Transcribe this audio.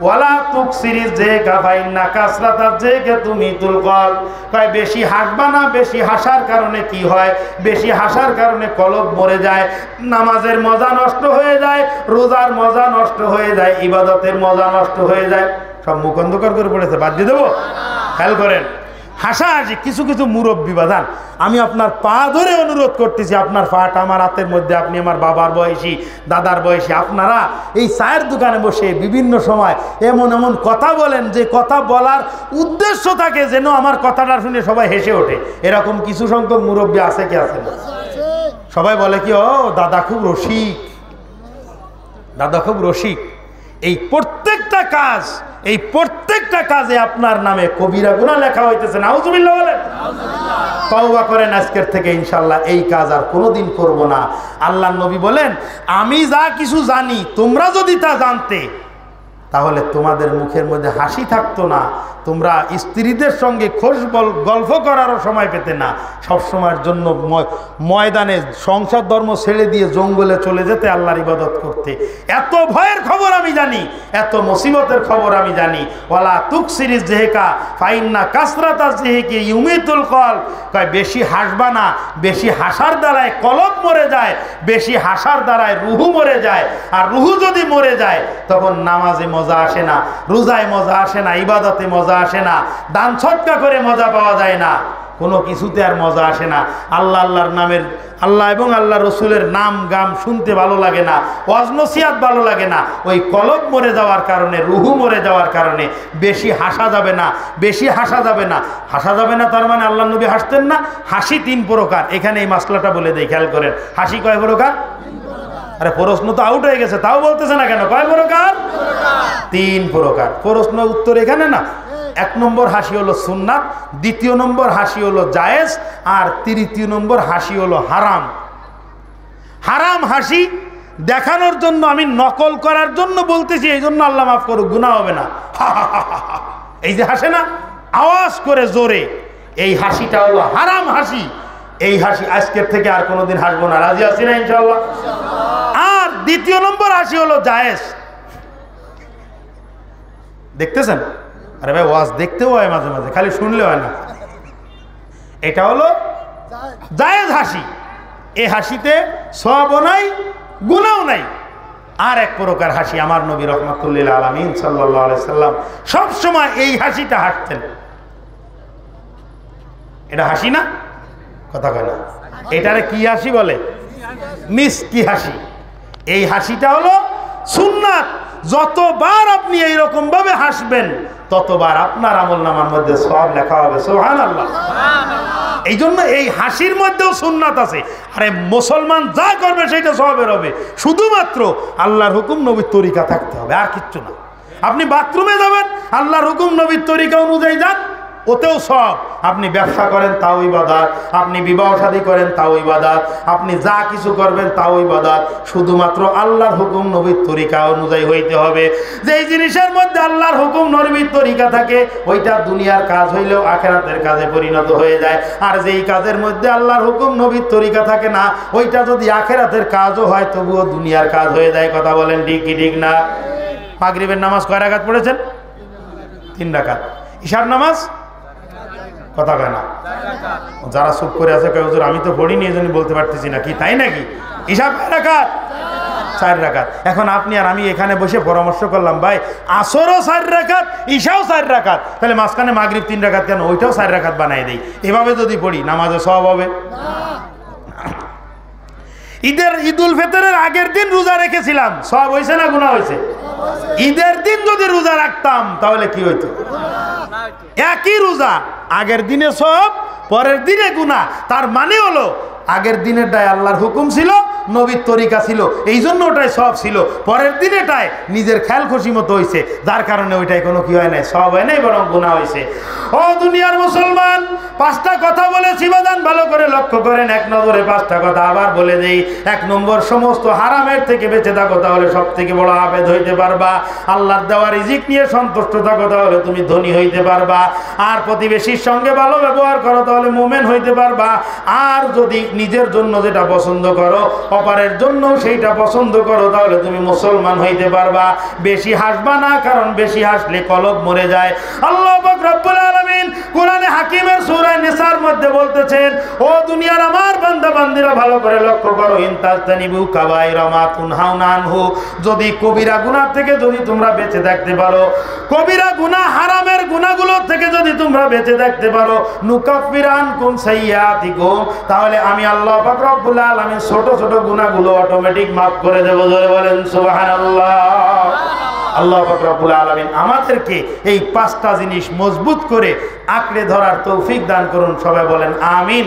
ওয়ালা তুকসিরি যিকা ফাইন্না কাসরাতাজ যিকা তুমিতুল কলব। কয় বেশি হাসবা না, বেশি হাসার কারণে কি হয়? বেশি হাসার কারণে কলব মরে যায়, নামাজের মজা নষ্ট হয়ে যায়, রোজার মজা নষ্ট হয়ে যায়, ইবাদতের মজা নষ্ট হয়ে যায়। সব মুখ অন্ধকার করে পড়েছে, বাদ দিয়ে দেবো? খেয়াল করেন, হাসাহাসি কিছু কিছু মুরব্বী বাদান, আমি আপনার পা ধরে অনুরোধ করতেছি, আপনার পাটা আমার হাতের মধ্যে, আপনি আমার বাবার বয়সী, দাদার বয়সী, আপনারা এই চায়ের দোকানে বসে বিভিন্ন সময় এমন এমন কথা বলেন যে কথা বলার উদ্দেশ্য থাকে যেন আমার কথাটা শুনে সবাই হেসে ওঠে। এরকম কিছু সংখ্যক মুরব্বী আছে কি আছে না? সবাই বলে কি, ও দাদা খুব রসিক, দাদা খুব রসিক। এই প্রত্যেকটা কাজ, এই প্রত্যেকটা কাজে আপনার নামে কবিরা গুনাহ লেখা হইতেছে। নাউজুবিল্লাহ বলেন। তওবা করেন আজকের থেকে, ইনশাআল্লাহ এই কাজ আর কোনোদিন করব না। আল্লাহর নবী বলেন, আমি যা কিছু জানি তোমরা যদি তা জানতে তাহলে তোমাদের মুখের মধ্যে হাসি থাকতো না, তোমরা স্ত্রীদের সঙ্গে গল্প করারও সময় পেতে না, সব সময়ের জন্য ময়দানে সংসার ধর্ম ছেড়ে দিয়ে জঙ্গলে চলে যেতে, আল্লাহর ইবাদত করতে। এত ভয়ের খবর আমি জানি, এত মুসিবতের খবর আমি জানি। ওয়ালা তুকসিরি যিকা ফাইন্না কাসরাতাজ যিকা ইউমিতুল কলব। কয় বেশি হাসবা না, বেশি হাসার দ্বারায় কলব মরে যায়, বেশি হাসার দ্বারায় রুহু মরে যায়। আর রুহু যদি মরে যায় তখন নামাজে মজা আসে না, রোজায় মজা আসে না, ইবাদতে মজা আসে না, দান সদকা করে মজা পাওয়া যায় না, কোনো কিছুতে আর মজা আসে না। আল্লাহ আল্লাহর নামের, আল্লাহ এবং আল্লাহ রসুলের নাম গাম শুনতে ভালো লাগে না, ওয়াজ নসিহত ভালো লাগে না। ওই কলব মরে যাওয়ার কারণে, রুহু মরে যাওয়ার কারণে বেশি হাসা যাবে না, বেশি হাসা যাবে না। হাসা যাবে না তার মানে আল্লাহ নবী হাসতেন না? হাসি 3 প্রকার। এখানে এই মাসলাটা বলে দেই, খেয়াল করেন। হাসি কয় প্রকার? আরে প্রশ্ন তো আউট হয়ে গেছে, তাও বলতেছে না কেন? কয় প্রকার? 3 প্রকার। প্রশ্ন উত্তর এখানে না। 1 নম্বর হাসি হলো সুন্নাত, 2 নম্বর হাসি হলো জায়েজ, আর 3 নম্বর হাসি হলো হারাম। হারাম হাসি দেখানোর জন্য, আমি নকল করার জন্য বলতেছি, এই জন্য আল্লাহ মাফ করুক, গুনাহ হবে না। এই যে হাসে না আওয়াজ করে জোরে, এই হাসিটা হলো হারাম হাসি। এই হাসি আজকের থেকে আর কোনোদিন হাসবো না। রাজি আছি না ইনশাআল্লাহ? আর 2 নম্বর হাসি হলো জায়েজ। দেখতেছেন? আরে ভাই, ওয়াজ দেখতেও হয় মাঝে মাঝে, খালি শুনলে হয় না। এটা হলো জায়েজ হাসি। এই হাসিতে সওয়াবও নাই, গুনাহও নাই। আর 1 প্রকার হাসি আমার নবী রাহমাতুল্লিল আলামিন সাল্লাল্লাহু আলাইহি সাল্লাম সব সময় এই হাসিটা হাসতেন। এটা হাসি না? কথা কয় না। এটারে কি হাসি বলে? মিষ্টি হাসি। এই হাসিটা হলো সুন্নাত। যতবার আপনি এইরকম ভাবে হাসবেন ততবার আপনার আমলনামার মধ্যে সওয়াব লেখা হবে। সুবহানাল্লাহ। এই জন্য এই হাসির মধ্যেও সুন্নাত আছে। আরে মুসলমান যা করবে সেটা সওয়াবের হবে, শুধুমাত্র আল্লাহর হুকুম নবীর তরিকা থাকতে হবে, আর কিচ্ছু না। আপনি বাথরুমে যাবেন, আল্লাহর হুকুম নবীর তরিকা অনুযায়ী যান, ওতেও সব। আপনি ব্যবসা করেন তাও ইবাদত, আপনি বিবাহ শাদী করেন তাও ইবাদত, আপনি যা কিছু করবেন তাও ইবাদত, শুধুমাত্র আল্লাহর হুকুম নবীর তরিকা অনুযায়ী হইতে হবে। যেই জিনিসের মধ্যে আল্লাহর হুকুম নবীর তরিকা থাকে ওইটা দুনিয়ার কাজ হইলেও আখিরাতের কাজে পরিণত হয়ে যায়। আর যেই কাজের মধ্যে আল্লাহর হুকুম নবীর তরিকা থাকে না, ওইটা যদি আখিরাতের কাজও হয় তবুও দুনিয়ার কাজ হয়ে যায়। কথা বলেন ঠিক কি ঠিক না? মাগরিবের নামাজ কয় রাকাত পড়েছেন? 3 রাকাত। ইশার নামাজ? কথা কয় না। যারা চুপ করে আছে কয় হুজুর আমি তো পড়িনি এজন্য বলতে পারতেছি না। কি তাই নাকি? ইশা কয় রাকাত? 4 রাকাত। এখন আপনি আর আমি এখানে বসে পরামর্শ করলাম, ভাই আসরও 4 রাকাত, ইশাও 4 রাকাত, তাহলে মাঝখানে মাগরিব 3 রাকাত কেন? ওইটাও 4 রাকাত বানাই দেই। এভাবে যদি পড়ি নামাজে সওয়াব হবে? ঈদুল ফিতরের আগের দিন রোজা রেখেছিলাম, সওয়াব হয়েছে না গুনাহ হয়েছে? ঈদের দিন যদি রোজা রাখতাম তাহলে কি হইতো? একই রোজা, আগের দিনে সওয়াব, পরের দিনে গুনাহ। তার মানে হলো আগের দিনেরটায় আল্লাহর হুকুম ছিল, নবীর তরিকা ছিল, এই জন্য ওটাই সওয়াব ছিল। পরের দিনেটায় নিজের খেয়াল খুশি মতো হয়েছে, যার কারণে ওইটাই কোনো কি হয় নাই, সওয়াব হয় নাই, বরং গুনাহ হয়েছে। ও দুনিয়ার মুসলমান, 5টা কথা বলেছি বাজান, ভালো করে লক্ষ্য করেন। 1 নজরে 5টা কথা আবার বলে দেই। 1 নম্বর, সমস্ত হারামের থেকে বেঁচে থাকো, তাহলে সব থেকে বড় আবেদ হইতে পারবা। আল্লাহর দেওয়া রিজিক নিয়ে সন্তুষ্ট থাকো, তাহলে তুমি ধনী হইতে পারবা। আর প্রতিবেশীর সঙ্গে ভালো ব্যবহার করো, তাহলে মুমিন হইতে পারবা। আর যদি নিজের জন্য যেটা পছন্দ করো, অপরের জন্য সেইটা পছন্দ করো, তাহলে তুমি মুসলমান হইতে পারবা। বেশি হাসবা না, কারণ বেশি হাসলে কলব মরে যায়। আল্লাহ পাক রব্বুল আলামিন কোরআনে হাকিমের সূরা নিসার মধ্যে বলতেছেন, ও দুনিয়ার আমার বান্দা বান্দিরা ভালো করে লক্ষ্য করো, ইন তাজতানিবু কাবাইরা মা তুনহাউনা আনহু, যদি কবিরা গুনাহ থেকে যদি তোমরা বেঁচে থাকতে পারো, কবিরা গুনাহ হারামের গুনাহগুলো থেকে যদি তোমরা বেঁচে থাকতে পারো, নুকাফির আনকুম সাইয়্যাতিকুম, তাহলে আমি আল্লাহ পাক রব্বুল আলামিন ছোট ছোট গুনাহগুলো অটোমেটিক মাফ করে দেব। জোরে বলেন সুবহানাল্লাহ। আল্লাহ পাক রব্বুল আলামিন আমাদেরকে এই 5টা জিনিস মজবুত করে আঁকড়ে ধরার তৌফিক দান করুন। সবাই বলেন আমিন।